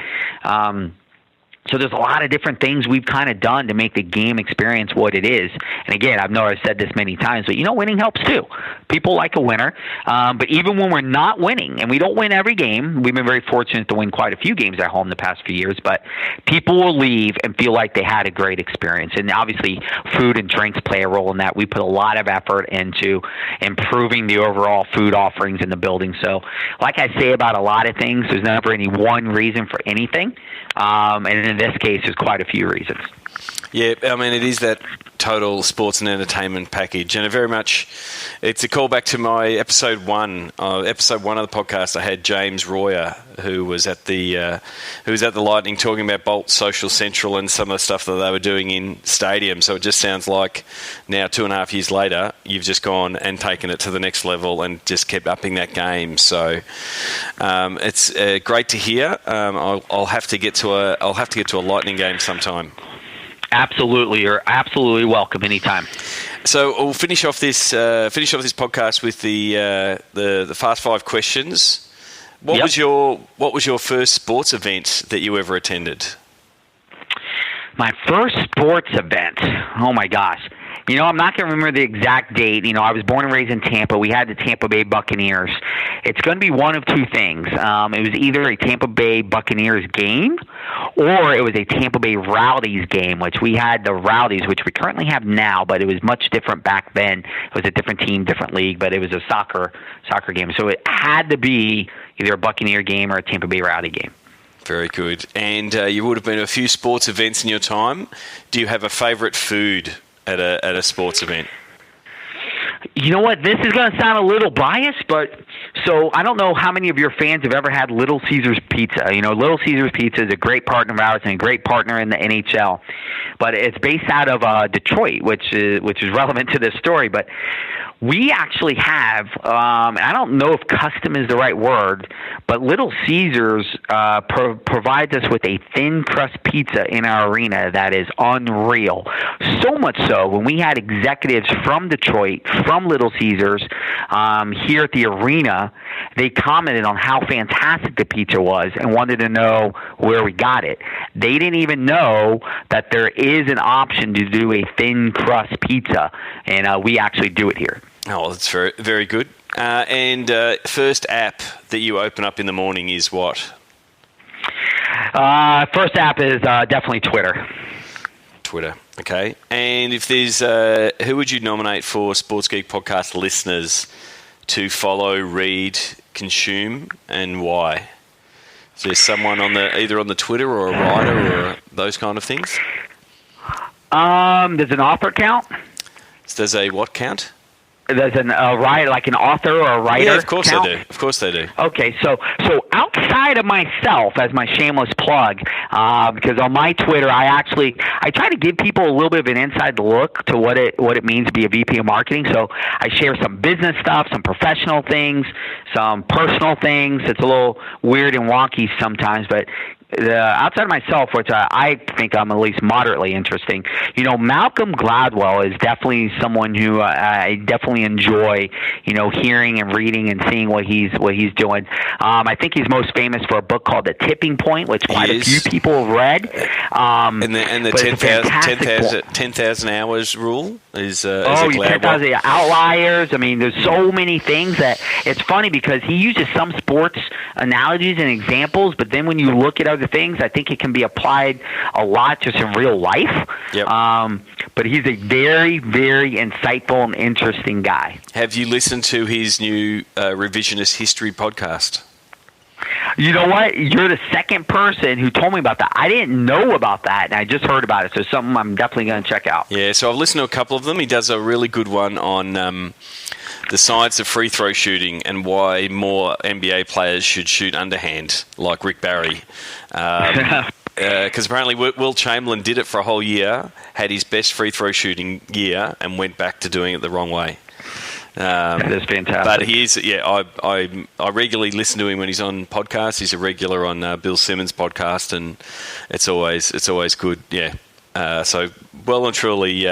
So there's a lot of different things we've kind of done to make the game experience what it is. And again, I've said this many times, but winning helps too. People like a winner. But even when we're not winning, and we don't win every game, we've been very fortunate to win quite a few games at home the past few years, but people will leave and feel like they had a great experience. And obviously, food and drinks play a role in that. We put a lot of effort into improving the overall food offerings in the building. So like I say about a lot of things, there's never any one reason for anything. And in this case, there's quite a few reasons. Yeah, I mean, it is that total sports and entertainment package, and it's a callback to my episode one of the podcast. I had James Royer, who was at the Lightning, talking about Bolt Social Central and some of the stuff that they were doing in stadium. So it just sounds like now 2.5 years later, you've just gone and taken it to the next level and just kept upping that game. So it's great to hear. I'll have to get to a Lightning game sometime. Absolutely, you're absolutely welcome anytime. So we'll finish off this podcast with the Fast Five questions. What was your first sports event that you ever attended? My first sports event. Oh my gosh. I'm not going to remember the exact date. I was born and raised in Tampa. We had the Tampa Bay Buccaneers. It's going to be one of two things. It was either a Tampa Bay Buccaneers game or it was a Tampa Bay Rowdies game, which we had the Rowdies, which we currently have now, but it was much different back then. It was a different team, different league, but it was a soccer game. So it had to be either a Buccaneer game or a Tampa Bay Rowdy game. Very good. And you would have been to a few sports events in your time. Do you have a favorite food at a sports event? You know what? This is going to sound a little biased, but so I don't know how many of your fans have ever had Little Caesars Pizza. Little Caesars Pizza is a great partner of ours and a great partner in the NHL, but it's based out of Detroit, which is relevant to this story. But we actually have, and I don't know if custom is the right word, but Little Caesars provides us with a thin crust pizza in our arena that is unreal. So much so, when we had executives from Detroit, from Little Caesars, here at the arena, they commented on how fantastic the pizza was and wanted to know where we got it. They didn't even know that there is an option to do a thin crust pizza, and we actually do it here. Oh, that's very, very good. And first app that you open up in the morning is what? First app is definitely Twitter. Twitter, okay. And if there's, who would you nominate for Sports Geek podcast listeners to follow, read, consume, and why? Is there someone either on the Twitter or a writer or those kind of things? Does an author count? Does a what count? There's an writer, like an author or a writer. Yeah, of course count? they do. Of course they do. Okay, so outside of myself, as my shameless plug, because on my Twitter, I try to give people a little bit of an inside look to what it means to be a VP of marketing. So I share some business stuff, some professional things, some personal things. It's a little weird and wonky sometimes, but outside of myself, which I think I'm at least moderately interesting, Malcolm Gladwell is definitely someone who I definitely enjoy, hearing and reading and seeing what he's doing. I think he's most famous for a book called The Tipping Point, which quite a few people have read. And the 10,000 hours rule is a 10,000 outliers. I mean, there's so many things that it's funny because he uses some sports analogies and examples, but then when you look at other things, I think it can be applied a lot just in real life. Yep. But he's a very, very insightful and interesting guy. Have you listened to his new revisionist history podcast? You know what? You're the second person who told me about that. I didn't know about that, and I just heard about it. So something I'm definitely going to check out. Yeah, so I've listened to a couple of them. He does a really good one on the science of free throw shooting and why more NBA players should shoot underhand, like Rick Barry. Because apparently Will Chamberlain did it for a whole year, had his best free throw shooting year, and went back to doing it the wrong way. That is fantastic. But he is, I regularly listen to him when he's on podcasts. He's a regular on Bill Simmons' podcast, and it's always good. Yeah. So well and truly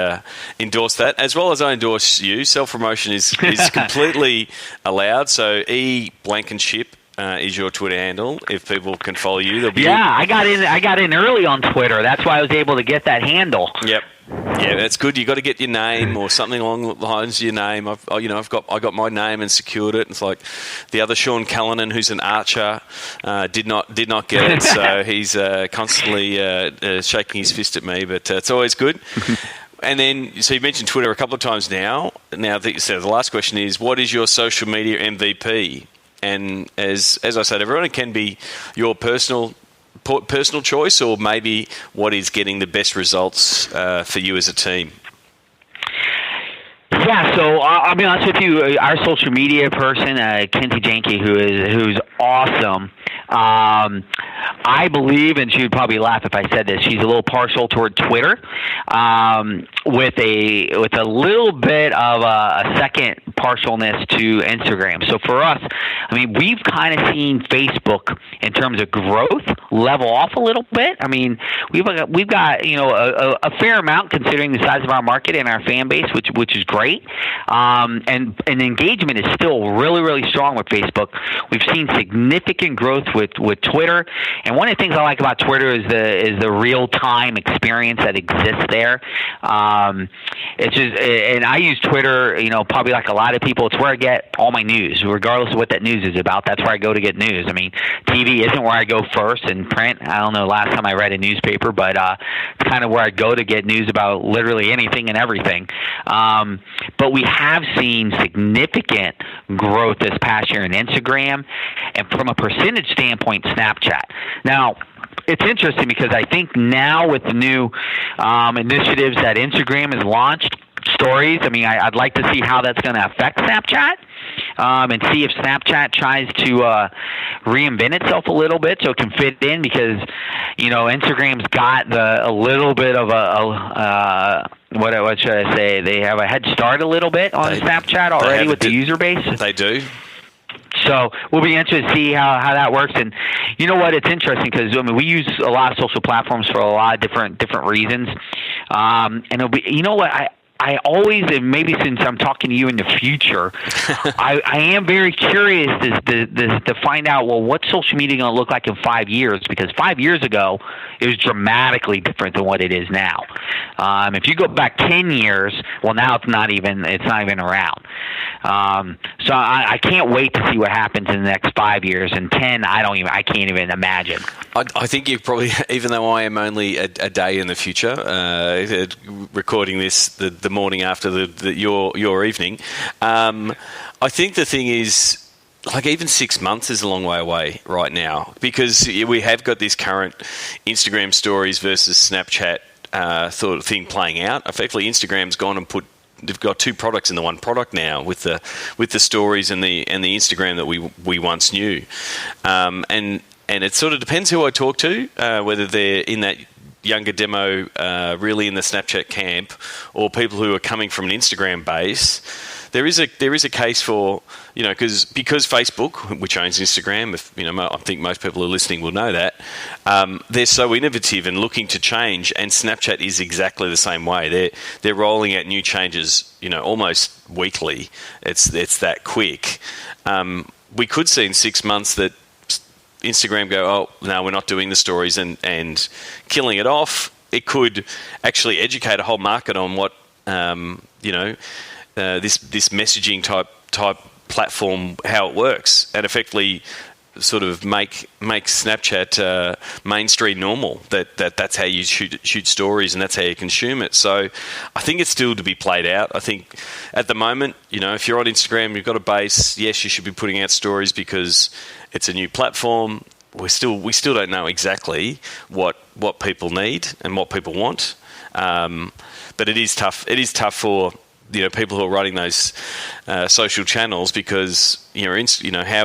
endorse that, as well as I endorse you. Self-promotion is completely allowed. So Blankenship is your Twitter handle. If people can follow you, they'll be. Yeah, I got in early on Twitter. That's why I was able to get that handle. Yep. Yeah, that's good. You got to get your name or something along the lines of your name. I got my name and secured it. It's like the other Sean Callanan, who's an archer, did not get it. So he's constantly shaking his fist at me. But it's always good. And then, so you mentioned Twitter a couple of times now. Now that you said, the last question is, what is your social media MVP? And as I said, everyone, it can be your personal choice, or maybe what is getting the best results for you as a team? Yeah, so I'll be honest with you. Our social media person, Kinsey Janke, who's awesome. I believe, and she would probably laugh if I said this, she's a little partial toward Twitter, with a little bit of a second partialness to Instagram. So for us, I mean, we've kind of seen Facebook in terms of growth level off a little bit. I mean, we've got a fair amount considering the size of our market and our fan base, which is great. And engagement is still really, really strong with Facebook. We've seen significant growth with Twitter, and one of the things I like about Twitter is the real time experience that exists there. It's just, and I use Twitter, probably like a lot of people. It's where I get all my news, regardless of what that news is about. That's where I go to get news. I mean, TV isn't where I go first, and print, I don't know last time I read a newspaper, but it's kind of where I go to get news about literally anything and everything. But we have seen significant growth this past year in Instagram, and from a percentage standpoint, Snapchat. Now, it's interesting because I think now with the new initiatives that Instagram has launched, stories, I mean, I'd like to see how that's going to affect Snapchat, and see if Snapchat tries to reinvent itself a little bit so it can fit in, because Instagram's got a little bit of what should I say? They have a head start a little bit on Snapchat already with the user base. They do. So we'll be interested to see how that works. And you know what? It's interesting because we use a lot of social platforms for a lot of different reasons. And it'll be, I always, and maybe since I'm talking to you in the future, I am very curious to find out, well, what's social media going to look like in 5 years? Because 5 years ago, it was dramatically different than what it is now. If you go back 10 years, well, now it's not even around. So I can't wait to see what happens in the next 5 years. And 10, I can't even imagine. I think you probably, even though I am only a day in the future, recording this the morning after your evening, I think the thing is, like, even 6 months is a long way away right now, because we have got this current Instagram stories versus Snapchat sort of thing playing out. Effectively, Instagram's gone and they've got two products in the one product now, with the stories and the Instagram that we once knew, and it sort of depends who I talk to, whether they're in that younger demo, really in the Snapchat camp, or people who are coming from an Instagram base. There is a case for, because Facebook, which owns Instagram, I think most people who are listening will know that, they're so innovative and looking to change, and Snapchat is exactly the same way. They're rolling out new changes, almost weekly. It's that quick. We could see in 6 months that Instagram go, oh, no, we're not doing the stories, and killing it off. It could actually educate a whole market on what, this messaging type platform, how it works, and effectively sort of make Snapchat mainstream normal. That's how you shoot stories, and that's how you consume it. So I think it's still to be played out. I think at the moment, if you're on Instagram, you've got a base. Yes, you should be putting out stories because it's a new platform. We still don't know exactly what people need and what people want. But it is tough. It is tough for people who are running those social channels, because how are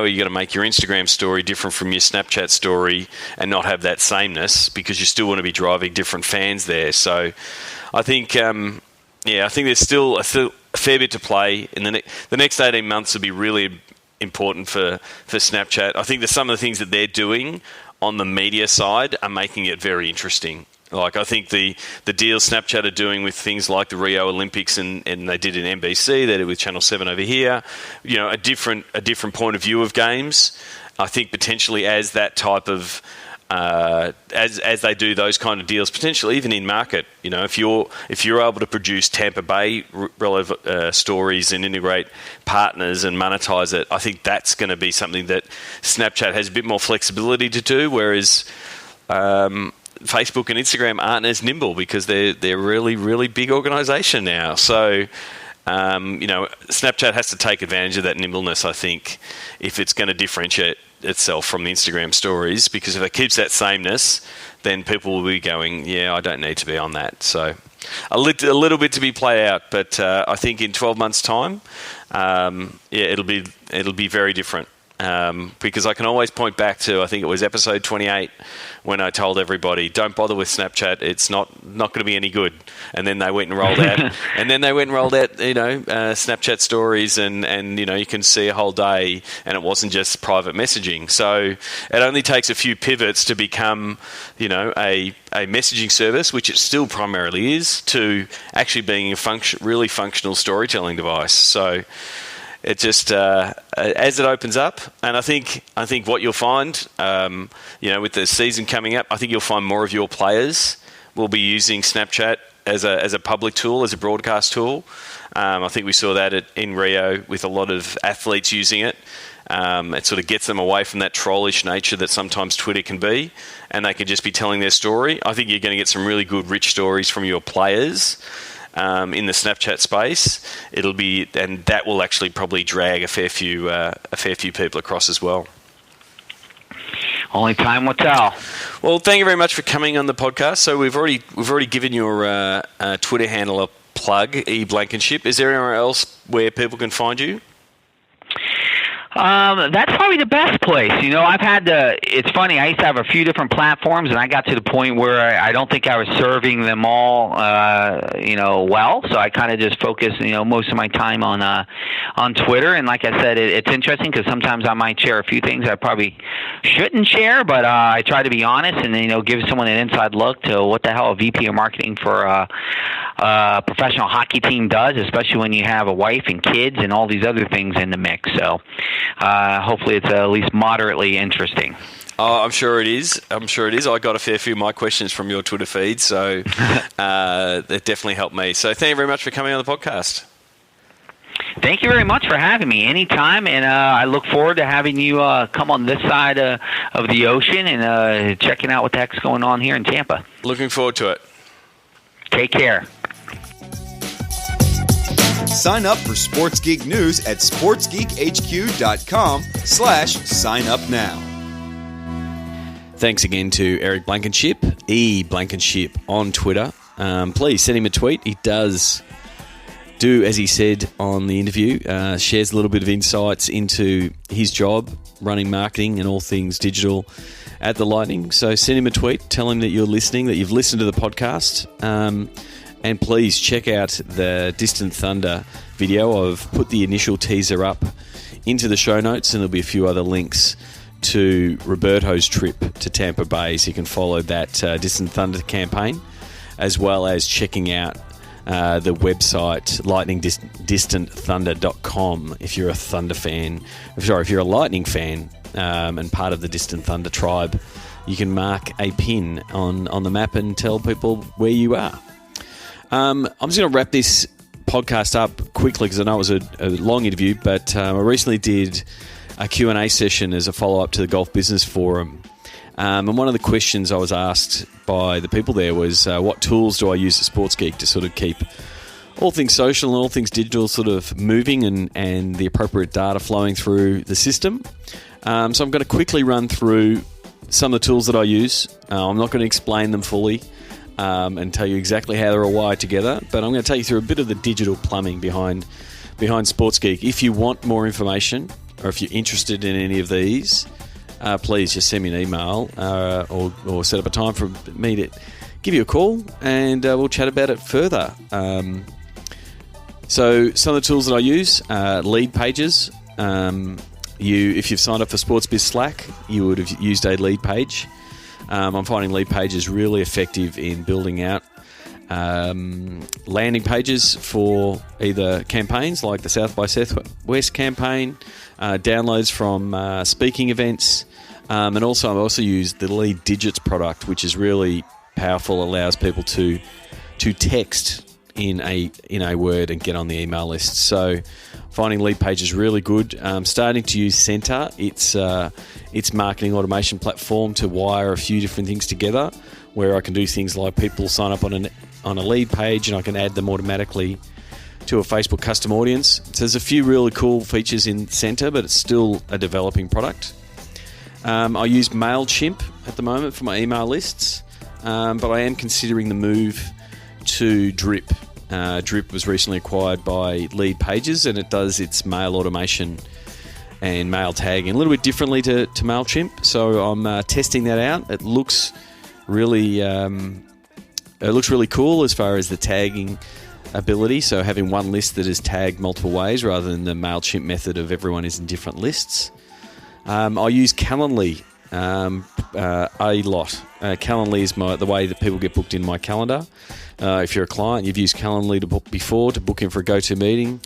you going to make your Instagram story different from your Snapchat story and not have that sameness, because you still want to be driving different fans there. So I think I think there's still a fair bit to play. In the next 18 months will be really important for Snapchat. I think that some of the things that they're doing on the media side are making it very interesting. Like, I think the deals Snapchat are doing with things like the Rio Olympics, and they did in NBC, they did with Channel 7 over here, a different point of view of games. I think potentially as that type of as they do those kind of deals, potentially even in market, if you're able to produce Tampa Bay relevant stories and integrate partners and monetize it, I think that's going to be something that Snapchat has a bit more flexibility to do, whereas Facebook and Instagram aren't as nimble, because they're really, really big organisation now. So Snapchat has to take advantage of that nimbleness, I think, if it's going to differentiate itself from the Instagram stories, because if it keeps that sameness, then people will be going, I don't need to be on that. So a little bit to be played out, but I think in 12 months' time, it'll be very different. because I can always point back to, I think it was episode 28, when I told everybody, don't bother with Snapchat, it's not going to be any good. And then they went and rolled out, Snapchat stories, and you can see a whole day, and it wasn't just private messaging. So it only takes a few pivots to become, a messaging service, which it still primarily is, to actually being a really functional storytelling device. So it just, as it opens up, and I think what you'll find, with the season coming up, I think you'll find more of your players will be using Snapchat as a public tool, as a broadcast tool. I think we saw that in Rio with a lot of athletes using it. It sort of gets them away from that trollish nature that sometimes Twitter can be, and they can just be telling their story. I think you're going to get some really good, rich stories from your players. In the Snapchat space, and that will actually probably drag a fair few people across as well. Only time will tell. Well, thank you very much for coming on the podcast. So we've already given your Twitter handle a plug, Blankenship. Is there anywhere else where people can find you? That's probably the best place. I've had it's funny, I used to have a few different platforms, and I got to the point where I don't think I was serving them all, well. So I kind of just focused, most of my time on Twitter. And like I said, it's interesting because sometimes I might share a few things I probably shouldn't share, but I try to be honest and, give someone an inside look to what the hell a VP of marketing for a professional hockey team does, especially when you have a wife and kids and all these other things in the mix. So hopefully it's at least moderately interesting. Oh, I'm sure it is. I got a fair few of my questions from your Twitter feed, so that definitely helped me. So thank you very much for coming on the podcast. Thank you very much for having me anytime, and I look forward to having you come on this side of the ocean and checking out what the heck's going on here in Tampa. Looking forward to it. Take care. Sign up for Sports Geek News at sportsgeekhq.com/sign up now. Thanks again to Eric Blankenship, Blankenship on Twitter. Please send him a tweet. He does do, as he said on the interview, shares a little bit of insights into his job, running marketing and all things digital at the Lightning. So send him a tweet. Tell him that you're listening, that you've listened to the podcast. And please check out the Distant Thunder video. I've put the initial teaser up into the show notes, and there'll be a few other links to Roberto's trip to Tampa Bay, so you can follow that Distant Thunder campaign, as well as checking out the website lightningdistantthunder.com if you're a Thunder fan. If you're a Lightning fan and part of the Distant Thunder tribe, you can mark a pin on the map and tell people where you are. I'm just going to wrap this podcast up quickly because I know it was a long interview, but I recently did a Q&A session as a follow-up to the Golf Business Forum. And one of the questions I was asked by the people there was, what tools do I use at Sports Geek to sort of keep all things social and all things digital sort of moving and the appropriate data flowing through the system? So I'm going to quickly run through some of the tools that I use. I'm not going to explain them fully. And tell you exactly how they're all wired together, but I'm going to take you through a bit of the digital plumbing behind Sports Geek. If you want more information, or if you're interested in any of these, please just send me an email or set up a time for me to give you a call, and we'll chat about it further. So some of the tools that I use, lead pages. If you've signed up for SportsBiz Slack, you would have used a lead page. I'm finding lead pages really effective in building out landing pages for either campaigns like the South by Southwest campaign, downloads from speaking events, and also I also use the Lead Digits product, which is really powerful, allows people to text in a word and get on the email list. So finding lead pages really good. Starting to use Centre. It's marketing automation platform to wire a few different things together, where I can do things like people sign up on a lead page and I can add them automatically to a Facebook custom audience. So there's a few really cool features in Centre, but it's still a developing product. I use MailChimp at the moment for my email lists, but I am considering the move to Drip. Drip was recently acquired by Lead Pages, and it does its mail automation and mail tagging a little bit differently to MailChimp. So I'm testing that out. It looks really cool as far as the tagging ability. So having one list that is tagged multiple ways rather than the MailChimp method of everyone is in different lists. I use Calendly a lot. Calendly is the way that people get booked in my calendar. If you're a client, you've used Calendly to book in for a go-to meeting.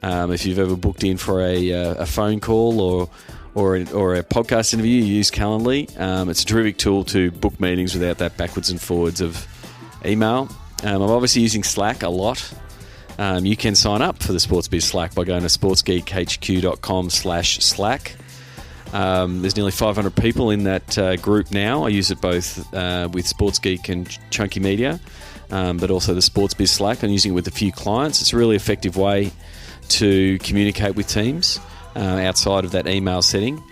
If you've ever booked in for a phone call or a podcast interview, you use Calendly. It's a terrific tool to book meetings without that backwards and forwards of email. I'm obviously using Slack a lot. You can sign up for the SportsBiz Slack by going to sportsgeekhq.com/Slack. There's nearly 500 people in that group now. I use it both with SportsGeek and Chunky Media, but also the SportsBiz Slack. I'm using it with a few clients. It's a really effective way to communicate with teams outside of that email setting.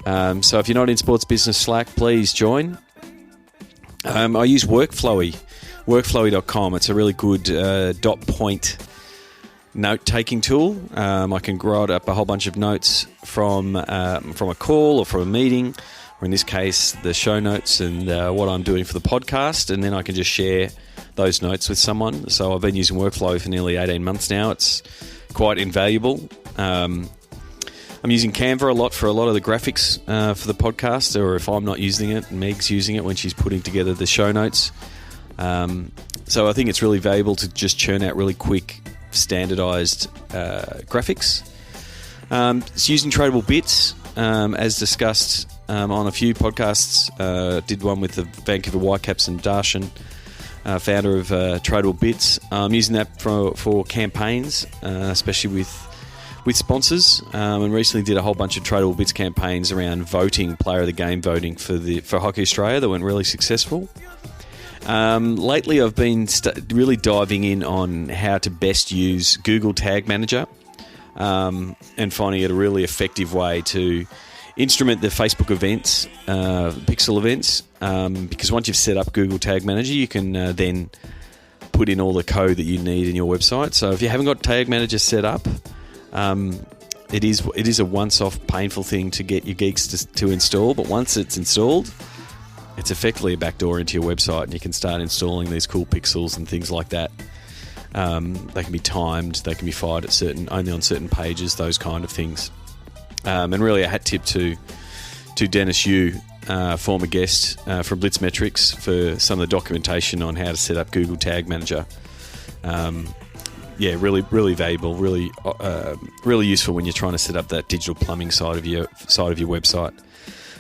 So if you're not in Sports Business Slack, please join. I use workflowy.com. It's a really good dot point note-taking tool. I can write up a whole bunch of notes from a call or from a meeting, or in this case, the show notes and what I'm doing for the podcast, and then I can just share those notes with someone. So I've been using Workflowy for nearly 18 months now. It's quite invaluable. I'm using Canva a lot for a lot of the graphics for the podcast, or if I'm not using it, Meg's using it when she's putting together the show notes. So I think it's really valuable to just churn out really quick, standardized graphics. It's using tradable bits, as discussed on a few podcasts. Did one with the Vancouver Whitecaps and Darshan, founder of Tradable Bits. I'm using that for campaigns, especially with sponsors, and recently did a whole bunch of Tradable Bits campaigns around voting, player of the game voting for Hockey Australia that went really successful. Lately I've been really diving in on how to best use Google Tag Manager, and finding it a really effective way to instrument the Facebook events, pixel events, because once you've set up Google Tag Manager, you can then put in all the code that you need in your website. So if you haven't got Tag Manager set up, it is a once-off painful thing to get your geeks to install, but once it's installed, it's effectively a backdoor into your website, and you can start installing these cool pixels and things like that. They can be timed, they can be fired at only on certain pages, those kind of things. And really a hat tip to Dennis Yu, former guest from Blitzmetrics, for some of the documentation on how to set up Google Tag Manager. Really valuable, really useful when you're trying to set up that digital plumbing side of your website.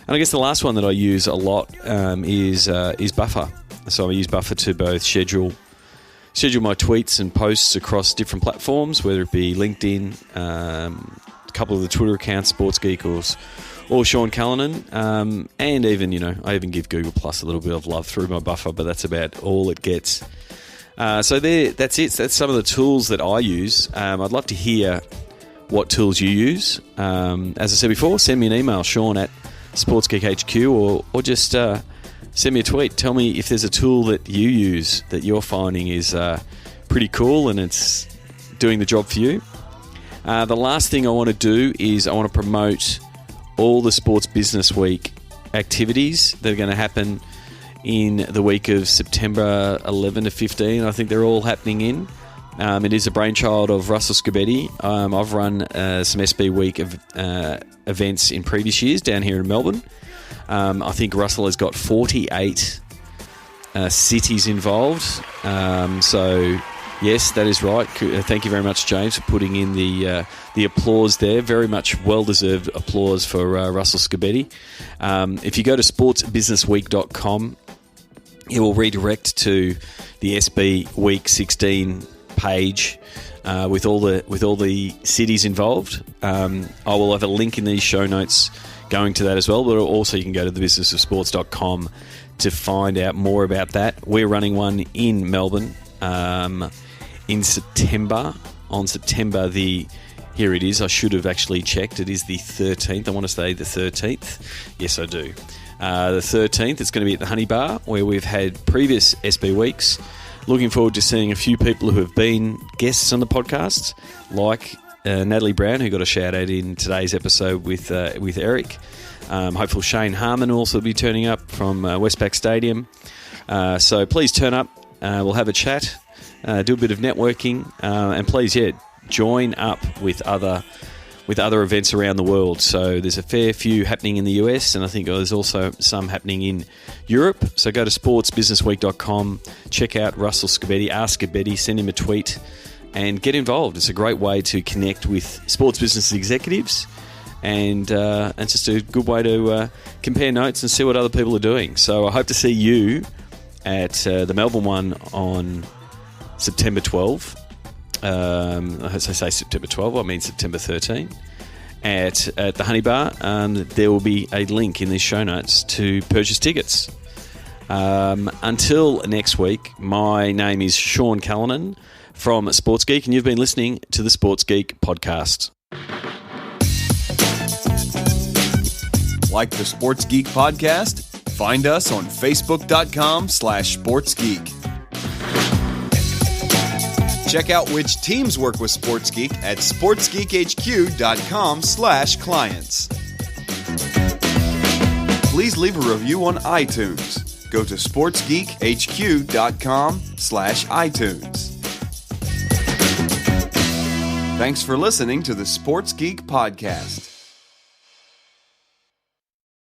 And I guess the last one that I use a lot is Buffer. So I use Buffer to both schedule my tweets and posts across different platforms, whether it be LinkedIn, a couple of the Twitter accounts, SportsGeek or Sean Callanan, and even I even give Google Plus a little bit of love through my Buffer, but that's about all it gets. That's it. That's some of the tools that I use. I'd love to hear what tools you use. As I said before, send me an email, Sean at SportsGeekHQ, or just send me a tweet. Tell me if there's a tool that you use that you're finding is pretty cool and it's doing the job for you. The last thing I want to do is I want to promote all the Sports Business Week activities that are going to happen in the week of September 11 to 15. I think they're all happening in. It is a brainchild of Russell Scobetti. I've run some SB Week of events in previous years down here in Melbourne. I think Russell has got 48 cities involved. So, yes, that is right. Thank you very much, James, for putting in the applause there. Very much well-deserved applause for Russell Scobetti. If you go to sportsbusinessweek.com, it will redirect to the SB Week 16 page with all the cities involved. I will have a link in these show notes going to that as well, but also you can go to thebusinessofsports.com to find out more about that. We're running one in Melbourne in September. On September here it is. I should have actually checked. It is the 13th. I want to say the 13th. Yes, I do. The 13th, it's going to be at the Honey Bar, where we've had previous SB Weeks. Looking forward to seeing a few people who have been guests on the podcast, like Natalie Brown, who got a shout out in today's episode with Eric. Hopefully Shane Harmon will also be turning up from Westpac Stadium. So please turn up. We'll have a chat, do a bit of networking, and please, join up with other events around the world. So there's a fair few happening in the US, and I think there's also some happening in Europe. So go to sportsbusinessweek.com, check out Russell Scabetti, ask Scabetti, send him a tweet, and get involved. It's a great way to connect with sports business executives, and it's just a good way to compare notes and see what other people are doing. So I hope to see you at the Melbourne one on September 12. As I say September 12, I mean September 13, at the Honey Bar. There will be a link in the show notes to purchase tickets. Until next week, my name is Sean Callanan from Sports Geek, and you've been listening to the Sports Geek podcast. Like the Sports Geek podcast? Find us on facebook.com/sportsgeek. Check out which teams work with Sports Geek at sportsgeekhq.com/clients. Please leave a review on iTunes. Go to sportsgeekhq.com/iTunes. Thanks for listening to the Sports Geek podcast.